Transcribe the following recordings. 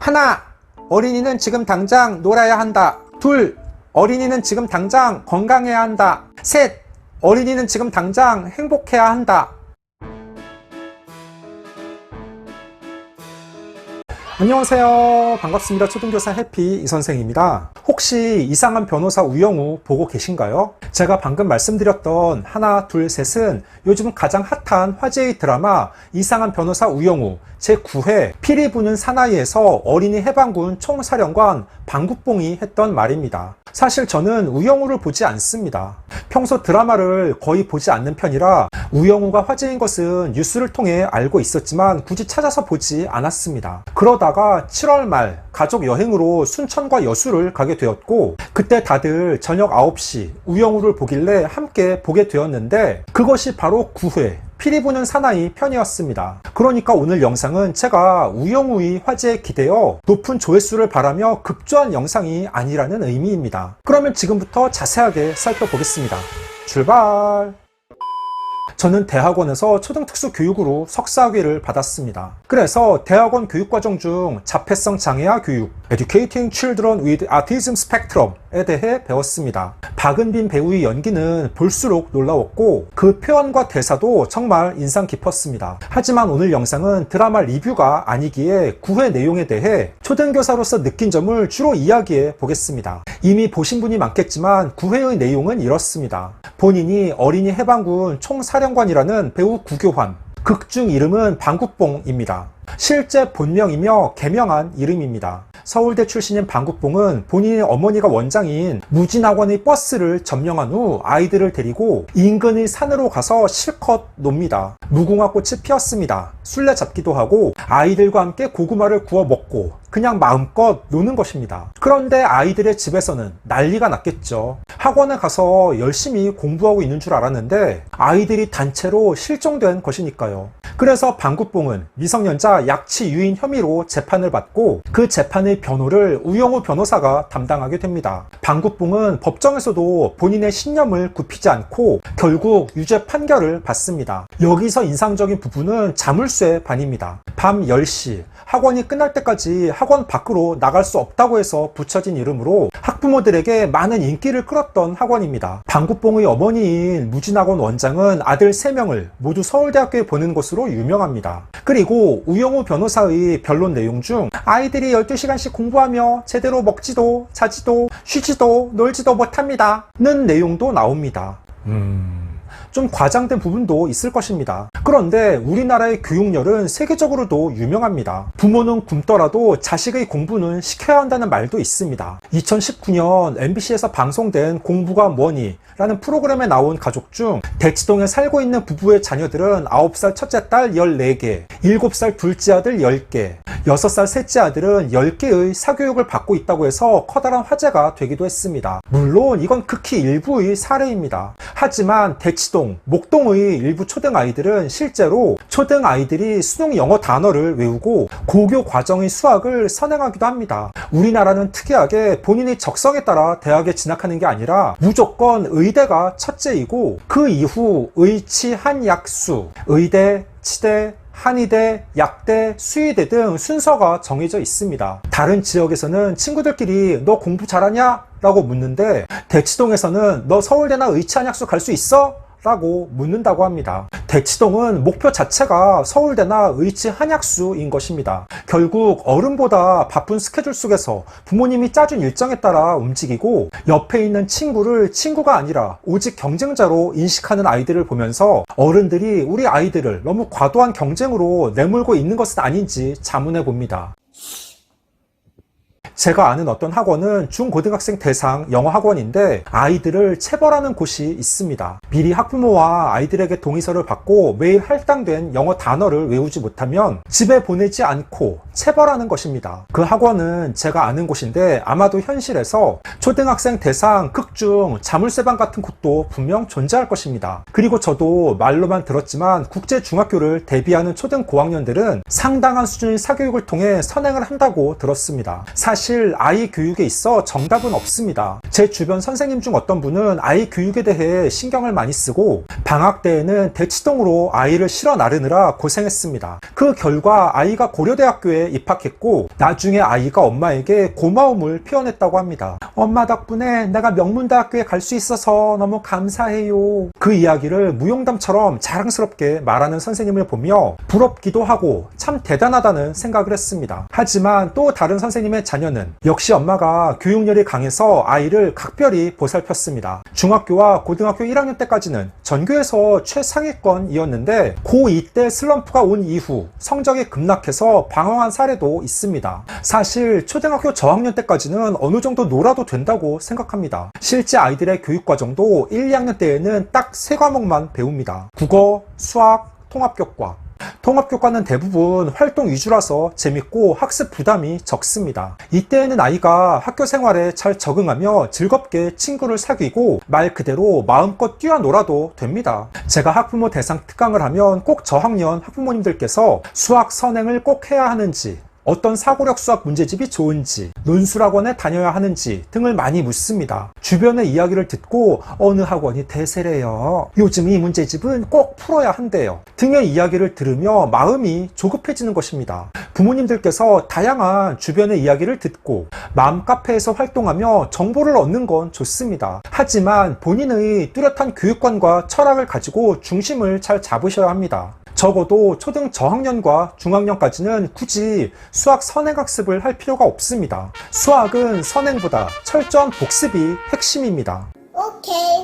하나, 어린이는 지금 당장 놀아야 한다. 둘, 어린이는 지금 당장 건강해야 한다. 셋, 어린이는 지금 당장 행복해야 한다. 안녕하세요. 반갑습니다. 초등교사 해피 이선생입니다. 혹시 이상한 변호사 우영우 보고 계신가요? 제가 방금 말씀드렸던 하나, 둘, 셋은 요즘 가장 핫한 화제의 드라마 이상한 변호사 우영우 제9회 피리 부는 사나이에서 어린이 해방군 총사령관 방국봉이 했던 말입니다. 사실 저는 우영우를 보지 않습니다. 평소 드라마를 거의 보지 않는 편이라 우영우가 화제인 것은 뉴스를 통해 알고 있었지만 굳이 찾아서 보지 않았습니다. 그러다가 7월 말 가족 여행으로 순천과 여수를 가게 되었고, 그때 다들 저녁 9시 우영우를 보길래 함께 보게 되었는데, 그것이 바로 9회 피리 부는 사나이 편이었습니다. 그러니까 오늘 영상은 제가 우영우의 화제에 기대어 높은 조회수를 바라며 급조한 영상이 아니라는 의미입니다. 그러면 지금부터 자세하게 살펴보겠습니다. 출발! 저는 대학원에서 초등특수 교육으로 석사학위를 받았습니다. 그래서 대학원 교육과정 중 자폐성 장애아 교육, Educating Children with Autism Spectrum에 대해 배웠습니다. 박은빈 배우의 연기는 볼수록 놀라웠고 그 표현과 대사도 정말 인상 깊었습니다. 하지만 오늘 영상은 드라마 리뷰가 아니기에 9회 내용에 대해 초등교사로서 느낀 점을 주로 이야기해 보겠습니다. 이미 보신 분이 많겠지만 9회의 내용은 이렇습니다. 본인이 어린이 해방군 총사령관이라는 배우 구교환, 극중 이름은 방국봉입니다. 실제 본명이며 개명한 이름입니다. 서울대 출신인 방국봉은 본인의 어머니가 원장인 무진학원의 버스를 점령한 후 아이들을 데리고 인근의 산으로 가서 실컷 놉니다. 무궁화꽃이 피었습니다. 술래잡기도 하고 아이들과 함께 고구마를 구워 먹고 그냥 마음껏 노는 것입니다. 그런데 아이들의 집에서는 난리가 났겠죠. 학원에 가서 열심히 공부하고 있는 줄 알았는데 아이들이 단체로 실종된 것이니까요. 그래서 방국봉은 미성년자 약취 유인 혐의로 재판을 받고 그 재판의 변호를 우영우 변호사가 담당하게 됩니다. 방국봉은 법정에서도 본인의 신념을 굽히지 않고 결국 유죄 판결을 받습니다. 여기서 인상적인 부분은 자물쇠 반입니다. 밤 10시 학원이 끝날 때까지 학원 밖으로 나갈 수 없다고 해서 붙여진 이름으로 학부모들에게 많은 인기를 끌었던 학원입니다. 방국봉의 어머니인 무진학원 원장은 아들 3명을 모두 서울대학교에 보낸 것으로 유명합니다. 그리고 우영우 변호사의 변론 내용 중 아이들이 12시간씩 공부하며 제대로 먹지도 자지도 쉬지도 놀지도 못합니다 는 내용도 나옵니다. 좀 과장된 부분도 있을 것입니다. 그런데 우리나라의 교육열은 세계적으로도 유명합니다. 부모는 굶더라도 자식의 공부는 시켜야 한다는 말도 있습니다. 2019년 MBC에서 방송된 공부가 뭐니? 라는 프로그램에 나온 가족 중 대치동에 살고 있는 부부의 자녀들은 9살 첫째 딸 14개, 7살 둘째 아들 10개, 6살 셋째 아들은 10개의 사교육을 받고 있다고 해서 커다란 화제가 되기도 했습니다. 물론 이건 극히 일부의 사례입니다. 하지만 대치동, 목동의 일부 초등아이들은 실제로 초등아이들이 수능 영어 단어를 외우고 고교 과정의 수학을 선행하기도 합니다. 우리나라는 특이하게 본인의 적성에 따라 대학에 진학하는 게 아니라 무조건 의대가 첫째이고 그 이후 의치, 한약수, 의대, 치대, 한의대, 약대, 수의대 등 순서가 정해져 있습니다. 다른 지역에서는 친구들끼리 너 공부 잘하냐? 라고 묻는데 대치동에서는 너 서울대나 의치, 한약수 갈 수 있어? 라고 묻는다고 합니다. 대치동은 목표 자체가 서울대나 의치, 한약수인 것입니다. 결국 어른보다 바쁜 스케줄 속에서 부모님이 짜준 일정에 따라 움직이고 옆에 있는 친구를 친구가 아니라 오직 경쟁자로 인식하는 아이들을 보면서 어른들이 우리 아이들을 너무 과도한 경쟁으로 내몰고 있는 것은 아닌지 자문해 봅니다. 제가 아는 어떤 학원은 중고등학생 대상 영어 학원인데 아이들을 체벌하는 곳이 있습니다. 미리 학부모와 아이들에게 동의서를 받고 매일 할당된 영어 단어를 외우지 못하면 집에 보내지 않고 체벌하는 것입니다. 그 학원은 제가 아는 곳인데 아마도 현실에서 초등학생 대상 극중 자물쇠방 같은 곳도 분명 존재할 것입니다. 그리고 저도 말로만 들었지만 국제중학교를 대비하는 초등 고학년들은 상당한 수준의 사교육을 통해 선행을 한다고 들었습니다. 사실 사실 아이 교육에 있어 정답은 없습니다. 제 주변 선생님 중 어떤 분은 아이 교육에 대해 신경을 많이 쓰고 방학 때에는 대치동으로 아이를 실어 나르느라 고생했습니다. 그 결과 아이가 고려대학교에 입학했고 나중에 아이가 엄마에게 고마움을 표현했다고 합니다. 엄마 덕분에 내가 명문대학교에 갈 수 있어서 너무 감사해요. 그 이야기를 무용담처럼 자랑스럽게 말하는 선생님을 보며 부럽기도 하고 참 대단하다는 생각을 했습니다. 하지만 또 다른 선생님의 자녀는 역시 엄마가 교육열이 강해서 아이를 각별히 보살폈습니다. 중학교와 고등학교 1학년 때까지는 전교에서 최상위권이었는데 고2 때 슬럼프가 온 이후 성적이 급락해서 방황한 사례도 있습니다. 사실 초등학교 저학년 때까지는 어느 정도 놀아도 된다고 생각합니다. 실제 아이들의 교육과정도 1, 2학년 때에는 딱 3과목만 배웁니다. 국어, 수학, 통합교과. 통합교과는 대부분 활동 위주라서 재밌고 학습 부담이 적습니다. 이때에는 아이가 학교 생활에 잘 적응하며 즐겁게 친구를 사귀고 말 그대로 마음껏 뛰어놀아도 됩니다. 제가 학부모 대상 특강을 하면 꼭 저학년 학부모님들께서 수학 선행을 꼭 해야 하는지, 어떤 사고력 수학 문제집이 좋은지, 논술학원에 다녀야 하는지 등을 많이 묻습니다. 주변의 이야기를 듣고 어느 학원이 대세래요, 요즘 이 문제집은 꼭 풀어야 한대요 등의 이야기를 들으며 마음이 조급해지는 것입니다. 부모님들께서 다양한 주변의 이야기를 듣고 맘카페에서 활동하며 정보를 얻는 건 좋습니다. 하지만 본인의 뚜렷한 교육관과 철학을 가지고 중심을 잘 잡으셔야 합니다. 적어도 초등 저학년과 중학년까지는 굳이 수학 선행학습을 할 필요가 없습니다. 수학은 선행보다 철저한 복습이 핵심입니다. 오케이.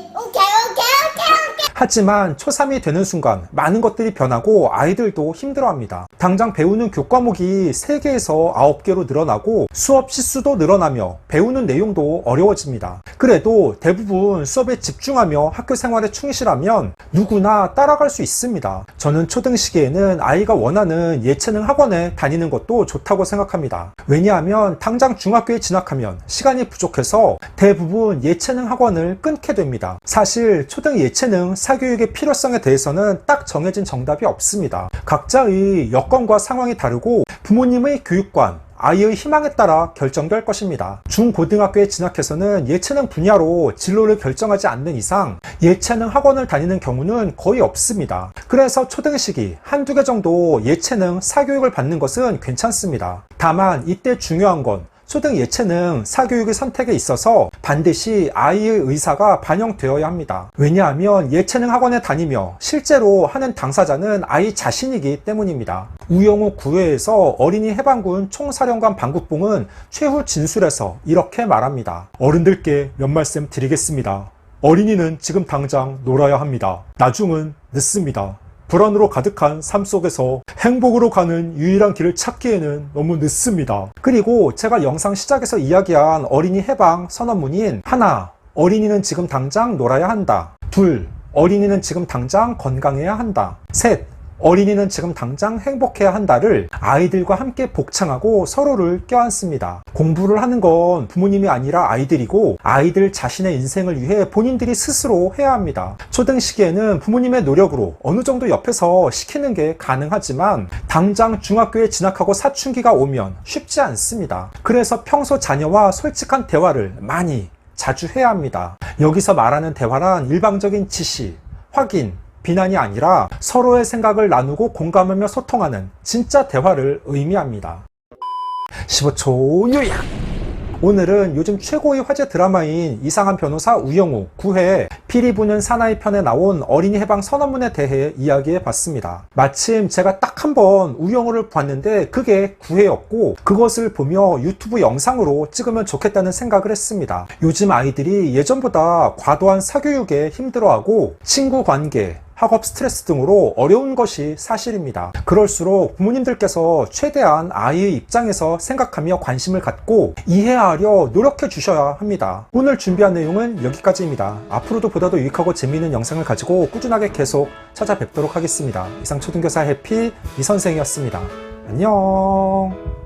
하지만 초3이 되는 순간 많은 것들이 변하고 아이들도 힘들어합니다. 당장 배우는 교과목이 3개에서 9개로 늘어나고 수업 시수도 늘어나며 배우는 내용도 어려워집니다. 그래도 대부분 수업에 집중하며 학교 생활에 충실하면 누구나 따라갈 수 있습니다. 저는 초등 시기에는 아이가 원하는 예체능 학원에 다니는 것도 좋다고 생각합니다. 왜냐하면 당장 중학교에 진학하면 시간이 부족해서 대부분 예체능 학원을 끊게 됩니다. 사실 초등 예체능 사교육의 필요성에 대해서는 딱 정해진 정답이 없습니다. 각자의 여건과 상황이 다르고 부모님의 교육관, 아이의 희망에 따라 결정될 것입니다. 중고등학교에 진학해서는 예체능 분야로 진로를 결정하지 않는 이상 예체능 학원을 다니는 경우는 거의 없습니다. 그래서 초등 시기 한두 개 정도 예체능 사교육을 받는 것은 괜찮습니다. 다만 이때 중요한 건 초등 예체능 사교육의 선택에 있어서 반드시 아이의 의사가 반영되어야 합니다. 왜냐하면 예체능 학원에 다니며 실제로 하는 당사자는 아이 자신이기 때문입니다. 우영우 구회에서 어린이 해방군 총사령관 방국봉은 최후 진술에서 이렇게 말합니다. 어른들께 몇 말씀 드리겠습니다. 어린이는 지금 당장 놀아야 합니다. 나중은 늦습니다. 불안으로 가득한 삶 속에서 행복으로 가는 유일한 길을 찾기에는 너무 늦습니다. 그리고 제가 영상 시작에서 이야기한 어린이 해방 선언문인 하나, 어린이는 지금 당장 놀아야 한다. 둘, 어린이는 지금 당장 건강해야 한다. 셋, 어린이는 지금 당장 행복해야 한다를 아이들과 함께 복창하고 서로를 껴안습니다. 공부를 하는 건 부모님이 아니라 아이들이고 아이들 자신의 인생을 위해 본인들이 스스로 해야 합니다. 초등 시기에는 부모님의 노력으로 어느 정도 옆에서 시키는 게 가능하지만 당장 중학교에 진학하고 사춘기가 오면 쉽지 않습니다. 그래서 평소 자녀와 솔직한 대화를 자주 해야 합니다. 여기서 말하는 대화란 일방적인 지시, 확인, 비난이 아니라 서로의 생각을 나누고 공감하며 소통하는 진짜 대화를 의미합니다. 15초 요약! 오늘은 요즘 최고의 화제 드라마인 이상한 변호사 우영우 9회 피리 부는 사나이 편에 나온 어린이 해방 선언문에 대해 이야기해 봤습니다. 마침 제가 딱 한 번 우영우를 봤는데 그게 9회였고 그것을 보며 유튜브 영상으로 찍으면 좋겠다는 생각을 했습니다. 요즘 아이들이 예전보다 과도한 사교육에 힘들어하고 친구 관계, 학업 스트레스 등으로 어려운 것이 사실입니다. 그럴수록 부모님들께서 최대한 아이의 입장에서 생각하며 관심을 갖고 이해하려 노력해 주셔야 합니다. 오늘 준비한 내용은 여기까지입니다. 앞으로도 보다 더 유익하고 재미있는 영상을 가지고 꾸준하게 계속 찾아뵙도록 하겠습니다. 이상 초등교사 해피 이선생이었습니다. 안녕.